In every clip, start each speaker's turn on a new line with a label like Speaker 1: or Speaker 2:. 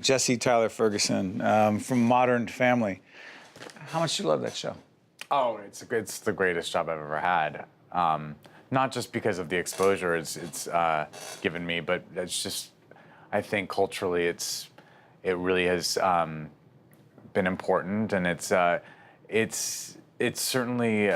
Speaker 1: Jesse Tyler Ferguson from Modern Family. How much do you love that show?
Speaker 2: Oh, it's the greatest job I've ever had. Not just because of the exposure it's given me, but it's just, I think culturally it really has been important, and it's certainly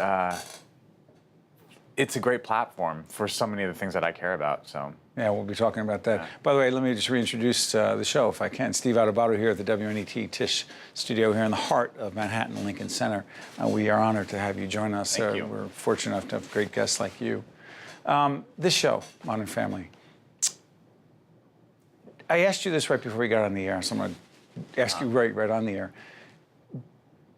Speaker 2: it's a great platform for so many of the things that I care about. So.
Speaker 1: Yeah, we'll be talking about that. By the way, let me just reintroduce the show, if I can. Steve Adubato here at the WNET Tisch studio here in the heart of Manhattan, Lincoln Center. We are honored to have you join us.
Speaker 2: Thank you.
Speaker 1: We're fortunate enough to have great guests like you. This show, Modern Family, I asked you this right before we got on the air, so I'm going to ask you right on the air.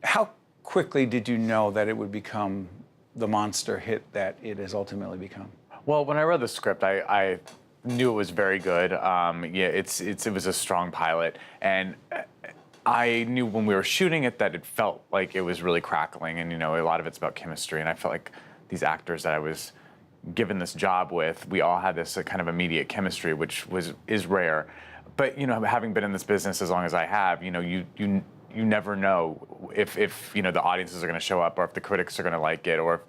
Speaker 1: How quickly did you know that it would become the monster hit that it has ultimately become?
Speaker 2: Well, when I read the script, I knew it was very good. Yeah, it was a strong pilot, and I knew when we were shooting it that it felt like it was really crackling, and a lot of it's about chemistry, and I felt like these actors that I was given this job with, we all had this kind of immediate chemistry, which is rare. But having been in this business as long as I have, you never know if the audiences are going to show up, or if the critics are going to like it, or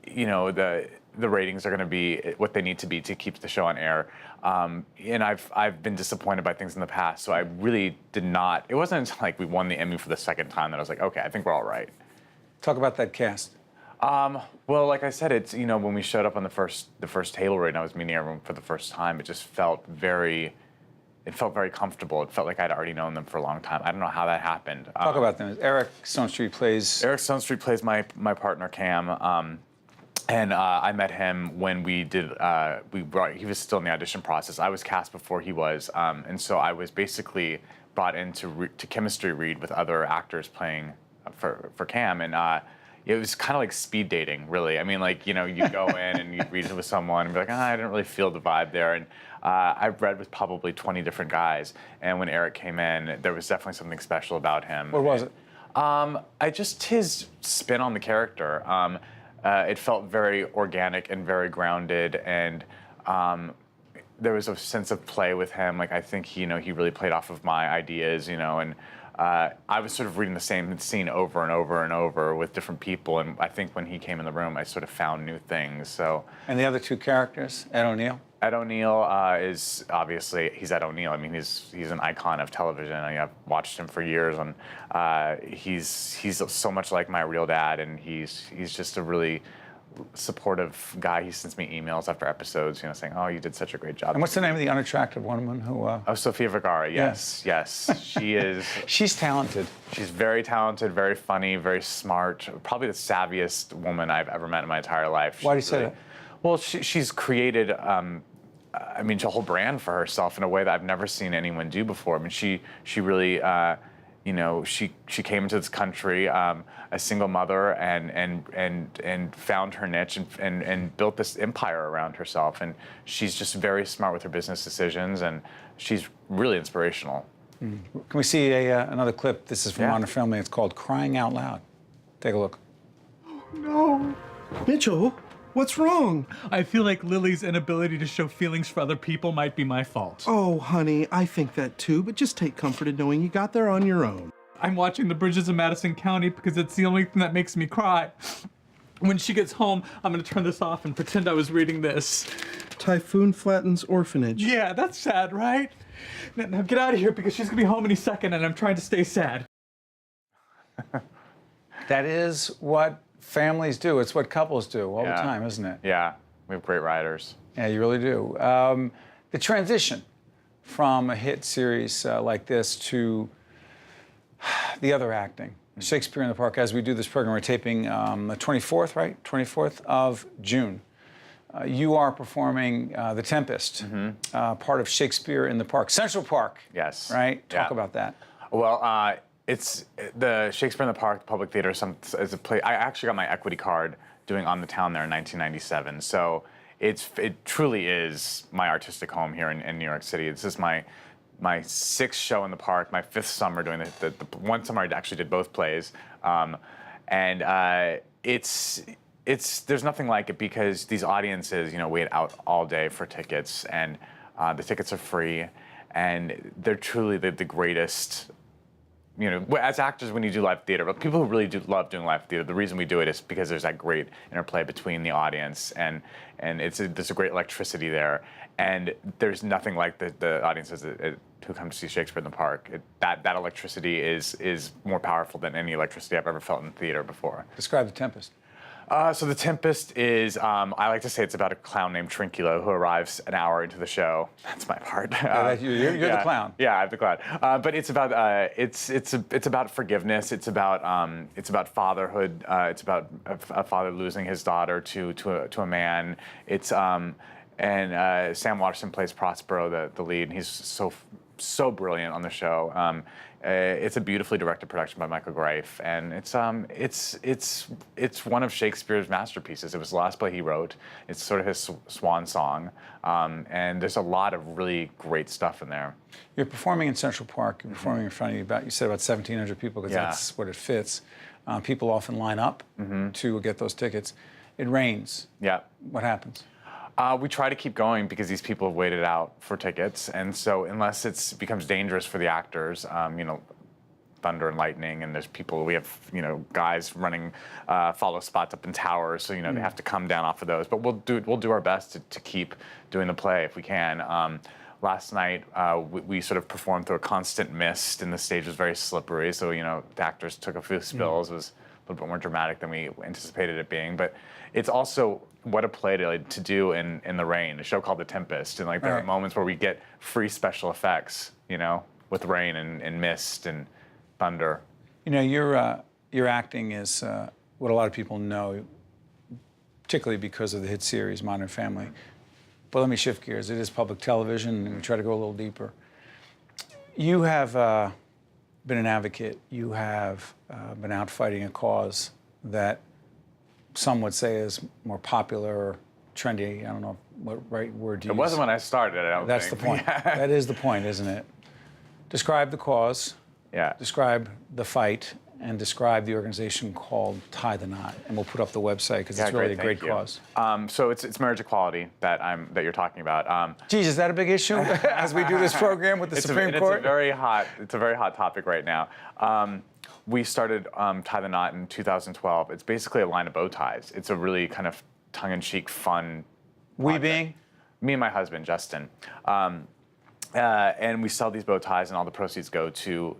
Speaker 2: if the ratings are going to be what they need to be to keep the show on air. And I've been disappointed by things in the past, so I really did not. It wasn't until like we won the Emmy for the second time that I was like, okay, I think we're all right.
Speaker 1: Talk about that cast.
Speaker 2: Well, like I said, it's when we showed up on the first table read and I was meeting everyone for the first time, it just felt very comfortable. It felt like I'd already known them for a long time. I don't know how that happened.
Speaker 1: Talk about them. Eric Stonestreet plays
Speaker 2: my partner Cam. And I met him when we did, he was still in the audition process. I was cast before he was, and so I was basically brought in to chemistry read with other actors playing for Cam, and it was kind of like speed dating, really. I mean, like, you go in and you read it with someone and be like, I didn't really feel the vibe there. And I've read with probably 20 different guys, and when Eric came in, there was definitely something special about him.
Speaker 1: What was it?
Speaker 2: Just his spin on the character. It felt very organic and very grounded, and there was a sense of play with him. Like, I think he really played off of my ideas, and I was sort of reading the same scene over and over and over with different people, and I think when he came in the room, I sort of found new things. So. And
Speaker 1: the other two characters, Ed O'Neill?
Speaker 2: Ed O'Neill is obviously, he's Ed O'Neill. I mean, he's an icon of television. I've watched him for years, and he's so much like my real dad, and he's just a really supportive guy. He sends me emails after episodes, saying, "Oh, you did such a great job."
Speaker 1: And what's the name of the unattractive woman who?
Speaker 2: Oh, Sofia Vergara. Yes, she is.
Speaker 1: She's talented.
Speaker 2: She's very talented, very funny, very smart. Probably the savviest woman I've ever met in my entire life.
Speaker 1: Why do you say that?
Speaker 2: Well, she's created, a whole brand for herself in a way that I've never seen anyone do before. I mean, she really, she came into this country a single mother and found her niche and built this empire around herself. And she's just very smart with her business decisions, and she's really inspirational.
Speaker 1: Can we see another clip? This is from Modern Family. It's called "Crying Out Loud." Take a look.
Speaker 3: Oh, no. Mitchell, what's wrong?
Speaker 4: I feel like Lily's inability to show feelings for other people might be my fault.
Speaker 3: Oh, honey, I think that too, but just take comfort in knowing you got there on your own.
Speaker 4: I'm watching The Bridges of Madison County because it's the only thing that makes me cry. When she gets home, I'm gonna turn this off and pretend I was reading this.
Speaker 3: Typhoon Flattens Orphanage.
Speaker 4: Yeah, that's sad, right? Now get out of here, because she's gonna be home any second and I'm trying to stay sad.
Speaker 1: That is what families do. It's what couples do all the time, isn't it?
Speaker 2: Yeah, we have great writers.
Speaker 1: Yeah, you really do. The transition from a hit series like this to the other acting, Shakespeare in the Park. As we do this program, we're taping the 24th, right? 24th of June. You are performing The Tempest, part of Shakespeare in the Park. Central Park.
Speaker 2: Yes.
Speaker 1: Right? Talk about that.
Speaker 2: Well, it's the Shakespeare in the Park Public Theater is a play. I actually got my equity card doing On the Town there in 1997. So it truly is my artistic home here in New York City. This is my sixth show in the park, my fifth summer doing the one summer I actually did both plays, and there's nothing like it because these audiences wait out all day for tickets, and the tickets are free, and they're truly the greatest. You know, as actors, when you do live theater, but people who really do love doing live theater, the reason we do it is because there's that great interplay between the audience, and there's a great electricity there, and there's nothing like the audiences who come to see Shakespeare in the Park. That electricity is more powerful than any electricity I've ever felt in theater before.
Speaker 1: Describe The Tempest.
Speaker 2: So The Tempest is, I like to say it's about a clown named Trinculo who arrives an hour into the show. That's my part.
Speaker 1: You're
Speaker 2: yeah,
Speaker 1: the clown.
Speaker 2: Yeah, I'm the clown. But it's about it's about forgiveness. It's about fatherhood. It's about a father losing his daughter to a man. It's and Sam Waterston plays Prospero, the lead, and he's so brilliant on the show. It's a beautifully directed production by Michael Greif, and it's one of Shakespeare's masterpieces. It was the last play he wrote. It's sort of his swan song, and there's a lot of really great stuff in there.
Speaker 1: You're performing in Central Park. You're performing in front of you said about 1,700 people, because
Speaker 2: Yeah.
Speaker 1: that's what it fits. People often line up to get those tickets. It rains.
Speaker 2: Yeah.
Speaker 1: What happens?
Speaker 2: We try to keep going because these people have waited out for tickets, and so unless it becomes dangerous for the actors, thunder and lightning, and there's people, we have guys running follow spots up in towers, so they have to come down off of those. But we'll do our best to keep doing the play if we can. Last night we sort of performed through a constant mist, and the stage was very slippery, so the actors took a few spills. It was a little bit more dramatic than we anticipated it being, but it's also what a play to do in the rain. A show called The Tempest, and there are moments where we get free special effects, with rain and mist and thunder.
Speaker 1: Your acting is what a lot of people know, particularly because of the hit series Modern Family. But let me shift gears. It is public television, and we try to go a little deeper. You have been an advocate. You have been out fighting a cause that some would say is more popular or trendy. I don't know what right word to use.
Speaker 2: It wasn't when I started, I don't
Speaker 1: That's
Speaker 2: think.
Speaker 1: the point. That is the point, isn't it? Describe the cause.
Speaker 2: Yeah.
Speaker 1: Describe the fight, and describe the organization called Tie the Knot. And we'll put up the website because it's really a great cause.
Speaker 2: So it's marriage equality that you're talking about.
Speaker 1: Geez, is that a big issue as we do this program with the Supreme Court?
Speaker 2: It's a very hot topic right now. We started Tie the Knot in 2012. It's basically a line of bow ties. It's a really kind of tongue-in-cheek, fun.
Speaker 1: We
Speaker 2: project.
Speaker 1: being?
Speaker 2: Me and my husband, Justin. And we sell these bow ties, and all the proceeds go to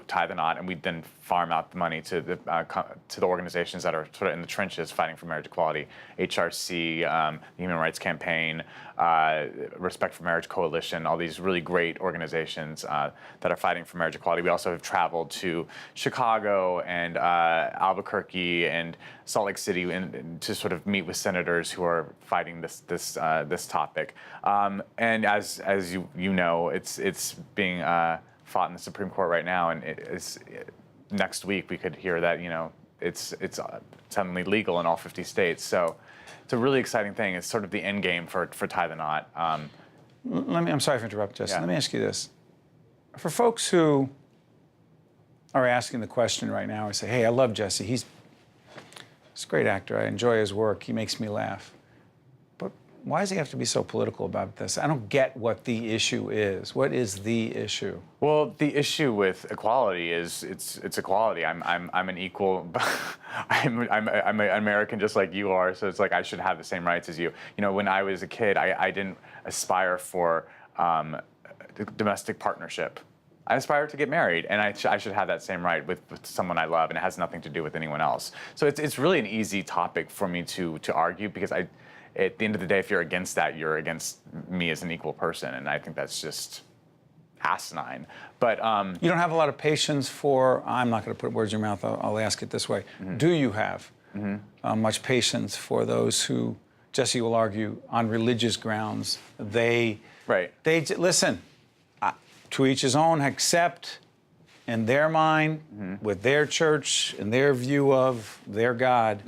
Speaker 2: Tie the Knot, and we then farm out the money to the organizations that are sort of in the trenches fighting for marriage equality: HRC, the Human Rights Campaign, Respect for Marriage Coalition, all these really great organizations that are fighting for marriage equality. We also have traveled to Chicago and Albuquerque and Salt Lake City and to sort of meet with senators who are fighting this topic. And as you know, it's being fought in the Supreme Court right now, and next week we could hear that it's suddenly legal in all 50 states. So it's a really exciting thing. It's sort of the end game for Tie the Knot.
Speaker 1: I'm sorry for interrupting, Justin.
Speaker 2: Yeah.
Speaker 1: Let me ask you this. For folks who are asking the question right now and say, hey, I love Jesse. He's a great actor. I enjoy his work. He makes me laugh. But why does he have to be so political about this? I don't get what the issue is. What is the issue?
Speaker 2: Well, the issue with equality is it's equality. I'm an equal. I'm an American just like you are. So it's like I should have the same rights as you. When I was a kid, I didn't aspire for domestic partnership. I aspire to get married, and I should have that same right with someone I love, and it has nothing to do with anyone else. So it's really an easy topic for me to argue, because at the end of the day, if you're against that, you're against me as an equal person, and I think that's just asinine. But
Speaker 1: you don't have a lot of patience for, I'm not going to put words in your mouth, I'll ask it this way. Do you have much patience for those who, Jesse will argue, on religious grounds, they listen, to each his own, accept in their mind, with their church, and their view of their God,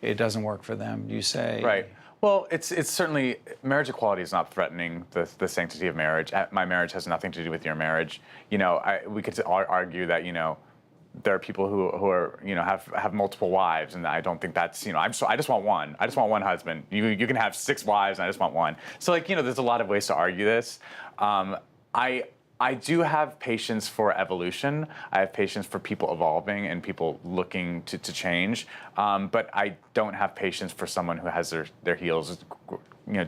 Speaker 1: it doesn't work for them, you say?
Speaker 2: Right. Well, it's certainly, marriage equality is not threatening the sanctity of marriage. My marriage has nothing to do with your marriage. We could argue that, there are people who are, have multiple wives, and I don't think that's, I just want one. I just want one husband. You can have 6 wives, and I just want one. So, there's a lot of ways to argue this. I do have patience for evolution. I have patience for people evolving and people looking to change. But I don't have patience for someone who has their heels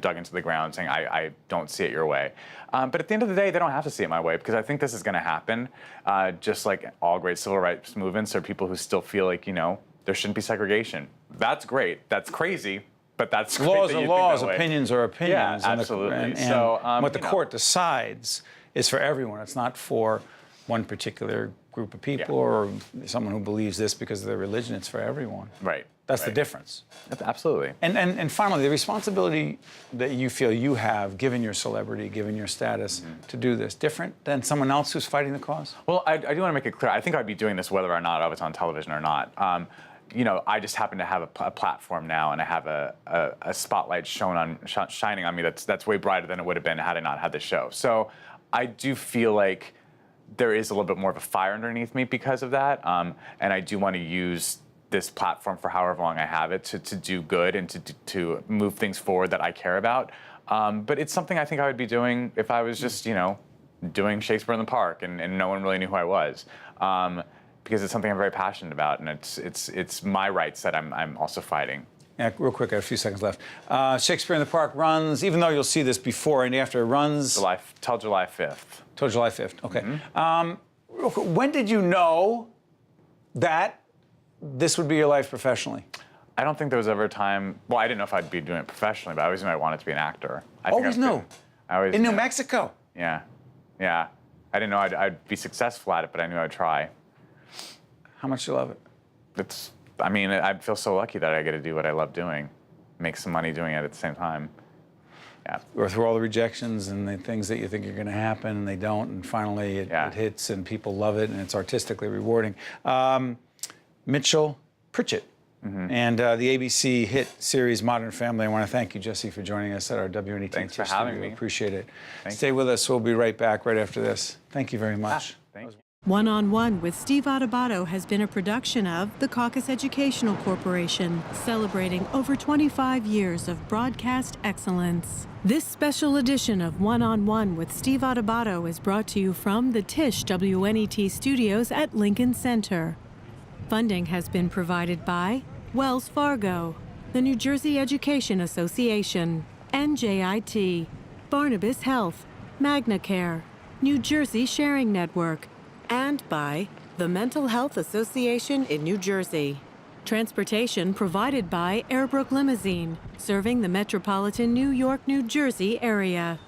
Speaker 2: dug into the ground saying, I don't see it your way. But at the end of the day, they don't have to see it my way, because I think this is going to happen. Just like all great civil rights movements, there are people who still feel like, there shouldn't be segregation. That's great. That's crazy. But that's great
Speaker 1: laws
Speaker 2: that
Speaker 1: are
Speaker 2: you
Speaker 1: laws,
Speaker 2: think that way.
Speaker 1: opinions are opinions.
Speaker 2: Yeah,
Speaker 1: and
Speaker 2: absolutely.
Speaker 1: And what the court decides is for everyone. It's not for one particular group of people or someone who believes this because of their religion. It's for everyone.
Speaker 2: Right.
Speaker 1: That's the difference.
Speaker 2: Absolutely.
Speaker 1: And finally, the responsibility that you feel you have, given your celebrity, given your status, to do this, different than someone else who's fighting the cause?
Speaker 2: Well, I do want to make it clear. I think I'd be doing this whether or not I was on television or not. I just happen to have a platform now, and I have a spotlight shining on me that's way brighter than it would have been had I not had this show. So I do feel like there is a little bit more of a fire underneath me because of that, and I do want to use this platform for however long I have it to do good and to move things forward that I care about. But it's something I think I would be doing if I was just doing Shakespeare in the Park and no one really knew who I was. Because it's something I'm very passionate about, and it's my rights that I'm also fighting.
Speaker 1: Yeah, real quick, I have a few seconds left. Shakespeare in the Park runs, even though you'll see this before and after, it runs...
Speaker 2: Till July 5th.
Speaker 1: Till July 5th, okay. Real quick, when did you know that this would be your life professionally?
Speaker 2: I don't think there was ever a time... Well, I didn't know if I'd be doing it professionally, but I always knew I wanted to be an actor.
Speaker 1: Always knew? In New Mexico?
Speaker 2: Yeah. I didn't know I'd be successful at it, but I knew I'd try.
Speaker 1: How much do you love it?
Speaker 2: I feel so lucky that I get to do what I love doing, make some money doing it at the same time. Yeah.
Speaker 1: Or through all the rejections and the things that you think are going to happen and they don't, and finally it hits and people love it and it's artistically rewarding. Mitchell Pritchett and the ABC hit series Modern Family. I want to thank you, Jesse, for joining us at our WNET.
Speaker 2: Thanks for having me.
Speaker 1: Appreciate it. Stay with us. We'll be right back right after this. Thank you very much.
Speaker 2: Thank you.
Speaker 5: One-on-One with Steve Adubato has been a production of the Caucus Educational Corporation, celebrating over 25 years of broadcast excellence. This special edition of One-on-One with Steve Adubato is brought to you from the Tisch WNET studios at Lincoln Center. Funding has been provided by Wells Fargo, the New Jersey Education Association, NJIT, Barnabas Health, MagnaCare, New Jersey Sharing Network, and by the Mental Health Association in New Jersey. Transportation provided by Airbrook Limousine, serving the metropolitan New York, New Jersey area.